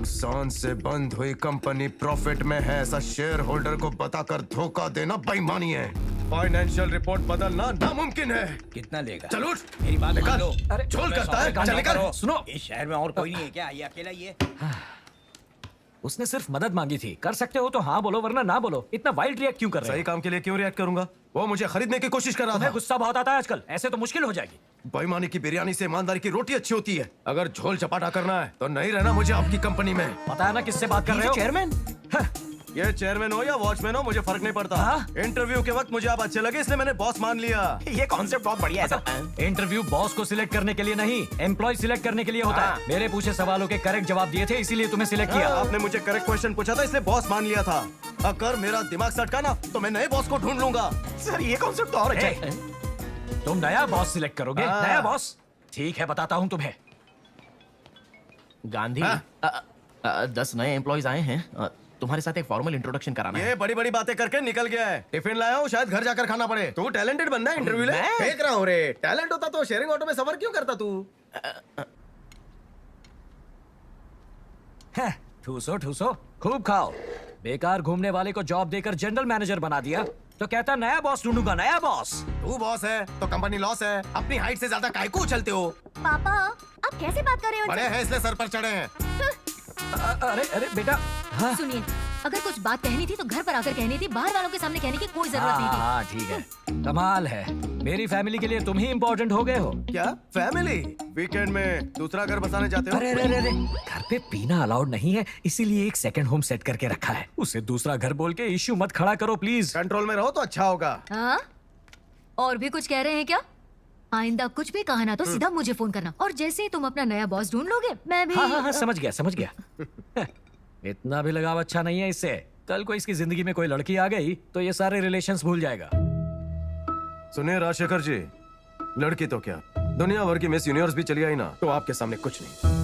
नुकसान से बंद हुई कंपनी प्रॉफिट में है, ऐसा शेयर होल्डर को बताकर धोखा देना बेईमानी है। फाइनेंशियल रिपोर्ट बदलना नामुमकिन है। कितना लेगा? चल उठ, मेरी बात मान लो। अरे झोल करता है, चल निकल। सुनो, इस शहर में और कोई नहीं है क्या? ये अकेला ही है? उसने सिर्फ मदद मांगी थी। कर सकते हो तो हाँ बोलो, वरना ना बोलो। इतना वाइल्ड रिएक्ट क्यों कर रहे सही हो? काम के लिए क्यों रिएक्ट करूंगा? वो मुझे खरीदने की कोशिश कर रहा तुम्हें था। गुस्सा बहुत आता है आजकल, ऐसे तो मुश्किल हो जाएगी। बेईमानी की बिरयानी से ईमानदारी की रोटी अच्छी होती है। अगर झोल चपाटा करना है तो नहीं रहना मुझे आपकी कंपनी में। पता है ना किससे बात कर रहे हो? चेयरमैन, ये चेयरमैन हो या वॉचमैन हो मुझे फर्क नहीं पड़ता। हाँ? इंटरव्यू के वक्त मुझे आप अच्छे लगे इसलिए मैंने बॉस मान लिया। ये कॉन्सेप्ट बहुत बढ़िया है सर। इंटरव्यू बॉस को सिलेक्ट करने के लिए नहीं, एम्प्लॉय सिलेक्ट करने के लिए होता है। मेरे पूछे सवालों के करेक्ट जवाब दिए थे, इसीलिए तुम्हें सिलेक्ट किया। आपने मुझे करेक्ट क्वेश्चन पूछा था इसलिए बॉस मान लिया था। अगर मेरा दिमाग सटका ना तो मैं नए बॉस को ढूंढ लूंगा। सर ये कॉन्सेप्ट तो और अच्छा है। तुम नया बॉस सिलेक्ट करोगे? हाँ। नया बॉस? ठीक है, बताता हूँ तुम्हें। गांधी, 10 नए एम्प्लॉयज आए हैं। तुम्हारे साथ एक फॉर्मल इंट्रोडक्शन कराना है। ये बड़ी बड़ी बातें करके निकल गया है। टिफिन लाया हूँ, शायद घर जाकर खाना पड़े। तू टैलेंटेड बनना है इंटरव्यू ले। फेंक रहा हूँ रे। टैलेंट होता तो शेयरिंग ऑटो में सफर क्यों करता तू? ठूसो ठूसो, खूब खाओ। बेकार घूमने वाले को जॉब देकर जनरल मैनेजर बना दिया तो कहता नया बॉस ढूंढूंगा। नया बॉस? तू बॉस है तो कंपनी लॉस है। अपनी हाइट से ज्यादा काय को उछलते हो? पापा, आप कैसे बात कर रहे हो? बड़े हैं इसलिए सर पर चढ़े हैं। अरे अरे बेटा। हाँ सुनिए, अगर कुछ बात कहनी थी तो घर पर आकर कहनी थी, बाहर वालों के सामने कहने की कोई जरूरत नहीं थी। हाँ ठीक है, कमाल है। मेरी फैमिली के लिए तुम ही इम्पोर्टेंट हो गए हो। क्या फैमिली? वीकेंड में दूसरा घर बसाने जाते हो? अरे अरे अरे, घर पे पीना अलाउड नहीं है, इसीलिए एक सेकंड होम सेट करके रखा है। उसे दूसरा घर बोल के इश्यू मत खड़ा करो प्लीज। कंट्रोल में रहो तो अच्छा होगा। हाँ? और भी कुछ कह रहे हैं क्या? आइंदा कुछ भी कहा ना तो सीधा मुझे फोन करना, और जैसे ही तुम अपना नया बॉस ढूंढ लोगे मैं भी। हाँ हाँ हाँ, समझ गया समझ गया। इतना भी लगाव अच्छा नहीं है इससे। कल को इसकी जिंदगी में कोई लड़की आ गई तो ये सारे रिलेशंस भूल जाएगा। सुनिए राजशेखर जी, लड़की तो क्या, दुनिया भर की मिस यूनिवर्स भी चली आई ना तो आपके सामने कुछ नहीं।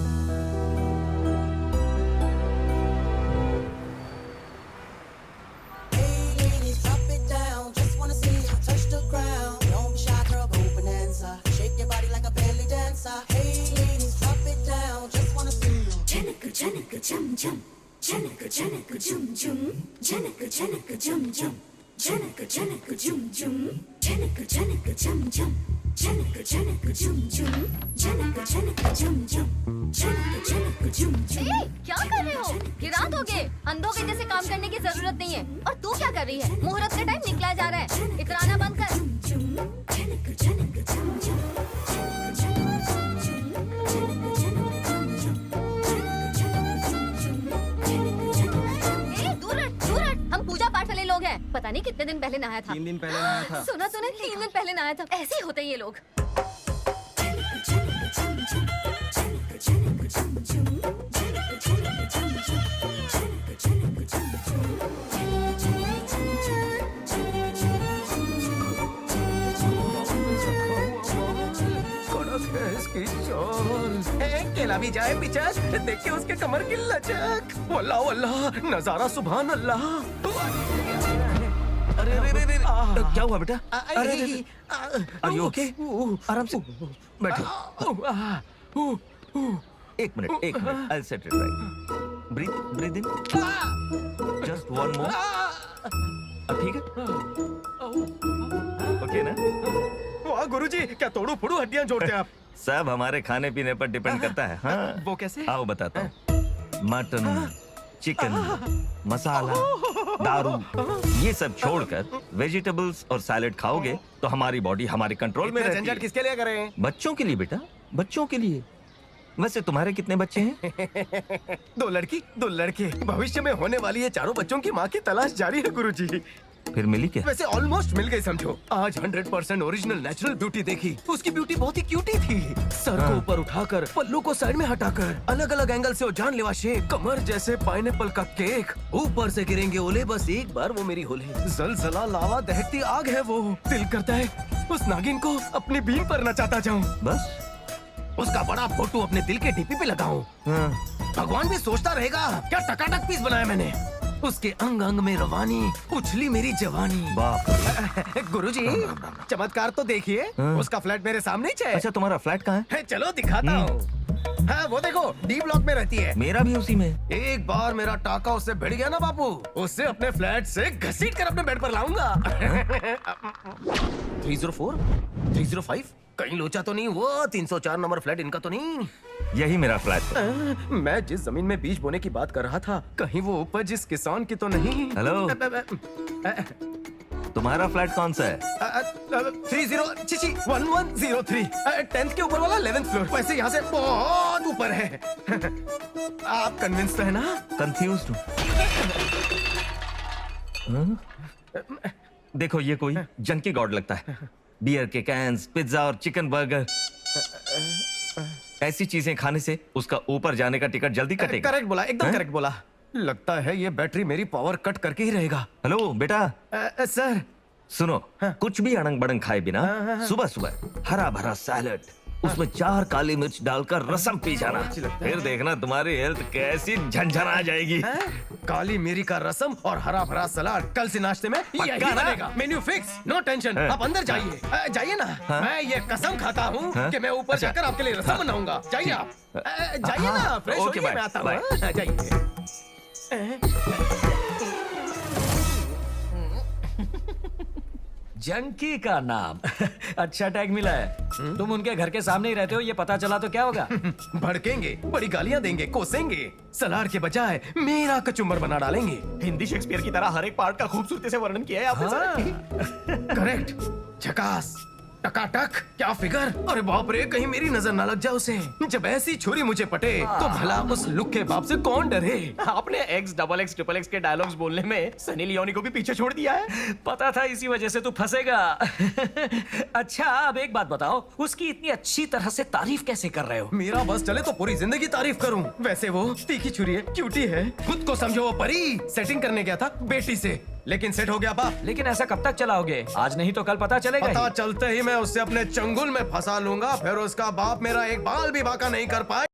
Janika jum jum, janika janika jum jum, janika janika jum jum, janika janika jum jum, janika janika jum jum, janika janika jum jum, janika janika jum jum, janika janika jum jum। क्या कर रहे हो? ये रात हो गए, अंधों के जैसे काम करने की जरूरत नहीं है। और तू क्या कर रही है? मुहूर्त का टाइम निकला जा रहा है, इतराना बंद कर। Janika janika jum jum, janika janika jum jum, janika janika jum jum, दूर हट, दूर हट। हम पूजा पाठ वाले लोग हैं। पता नहीं कितने दिन पहले नहाया था। 3 दिन पहले नहाया था। सुना तूने? 3 दिन पहले नहाया था। ऐसे ही होते हैं ये लोग। केला भी जाए पिचक, देखिए उसके कमर की लचक। वल्लाह वल्लाह, नजारा सुभान अल्लाह। अरे अरे अरे अरे, क्या हुआ बेटा? अरे Are you okay? आराम से बैठो। एक minute, I'll set it right. Breathe in. Just one more. अब ठीक है? Okay ना? वाह गुरुजी, क्या तोड़ू फोड़ू हड्डियां जोड़ते हैं आप। सब हमारे खाने पीने पर डिपेंड करता है। हाँ, वो कैसे? आओ बताता हूँ। मटन, चिकन, मसाला, दारू, ये सब छोड़कर वेजिटेबल्स और सैलेड खाओगे तो हमारी बॉडी हमारे कंट्रोल में रहती झंझट है। किसके लिए करें? बच्चों के लिए बेटा, बच्चों के लिए। वैसे तुम्हारे कितने बच्चे हैं? 2 लड़की 2 लड़के। भविष्य में होने वाली ये चारों बच्चों की माँ की तलाश जारी है गुरुजी। फिर मिली क्या? वैसे ऑलमोस्ट मिल गई समझो। आज 100% ओरिजिनल नेचुरल ब्यूटी देखी। उसकी ब्यूटी बहुत ही क्यूटी थी। सर को ऊपर उठाकर, पल्लू को साइड में हटाकर, अलग अलग एंगल से वो जानलेवा शेप, कमर जैसे पाइनएप्पल का केक, ऊपर से गिरेंगे ओले, बस एक बार वो मेरी होले। जलजला लावा दहकती आग है वो। दिल करता है उस नागिन को अपनी बीन पर नचाता जाऊं। बस उसका बड़ा फोटो अपने दिल के डीपी पे लगाऊं। हाँ। भगवान भी सोचता रहेगा क्या टकाटक पीस बनाया मैंने। उसके अंग अंग में रवानी, उछली मेरी जवानी। बाप। गुरुजी, चमत्कार तो देखिए। हाँ। उसका फ्लैट मेरे सामने ही है। अच्छा, तुम्हारा फ्लैट कहाँ है? चलो दिखाता हूँ। हाँ वो देखो डी ब्लॉक में रहती है। मेरा भी उसी में। एक बार मेरा टाका उससे भिड़ गया ना बापू, उससे अपने फ्लैट से घसीट कर अपने बेड पर लाऊंगा। 304, 305 कहीं लोचा तो नहीं? वो 304 नंबर फ्लैट इनका तो नहीं? यही मेरा फ्लैट है। मैं जिस जमीन में बीज बोने की बात कर रहा था, कहीं वो उपज इस किसान की तो नहीं? हेलो। तुम्हारा फ्लैट कौन सा है? 1103 10th के ऊपर वाला 11th फ्लोर। वैसे यहाँ से बहुत ऊपर है। आप कन्विंस्ड है ना? कंफ्यूज्ड हूँ। देखो ये कोई जंकी गॉड लगता है। बियर के कैंस, पिज्जा और चिकन बर्गर, ऐसी चीजें खाने से उसका ऊपर जाने का टिकट जल्दी कटेगा। करेक्ट बोला, एकदम करेक्ट बोला। लगता है ये बैटरी मेरी पावर कट करके ही रहेगा। हेलो बेटा, सर सुनो, कुछ भी अड़ंग बड़ंग खाए बिना सुबह सुबह हरा भरा सैलड, उसमें 4 काली मिर्च डालकर रसम पी जाना, फिर देखना तुम्हारी हेल्थ कैसी झंझना जाएगी। काली मिरी का रसम और हरा भरा सलाद कल से नाश्ते में यही पक्का ना? बनेगा। Menu fix, no tension. आप अंदर जाइए। जाइए ना। मैं ये कसम खाता हूँ कि मैं ऊपर जाकर आपके लिए रसम बनाऊंगा। जाइए आप। जाइए ना, फ्रेश ओके, होइए, बाय, मैं आता बाय। हूँ। जाइए। जंकी का नाम। अच्छा टैग मिला है। तुम उनके घर के सामने ही रहते हो, ये पता चला तो क्या होगा? भड़केंगे, बड़ी गालियां देंगे, कोसेंगे, सलाड के बजाय मेरा कचुम्बर बना डालेंगे। हिंदी शेक्सपियर की तरह हर एक पार्ट का खूबसूरती से वर्णन किया है आपने सर। करेक्ट, झकास, टकाटक, क्या फिगर। अरे बाप रे, कहीं मेरी नजर ना लग जाए उसे। जब ऐसी छुरी मुझे पटे तो भला उस लुक के बाप से कौन डरे? आपने X, XX, XXX के डायलॉग्स बोलने में सनी लियोनी को भी पीछे छोड़ दिया है। पता था इसी वजह से तू फंसेगा। अच्छा अब एक बात बताओ, उसकी इतनी अच्छी तरह से तारीफ कैसे कर रहे हो? मेरा बस चले तो पूरी जिंदगी तारीफ करूं। वैसे वो तीखी छुरी है, क्यूटी है, खुद को समझो वो परी। सेटिंग करने गया था बेटी से, लेकिन सेट हो गया बाप। लेकिन ऐसा कब तक चलाओगे? आज नहीं तो कल पता चलेगा पता ही। चलते ही मैं उससे अपने चंगुल में फंसा लूंगा, फिर उसका बाप मेरा एक बाल भी बाका नहीं कर पाए।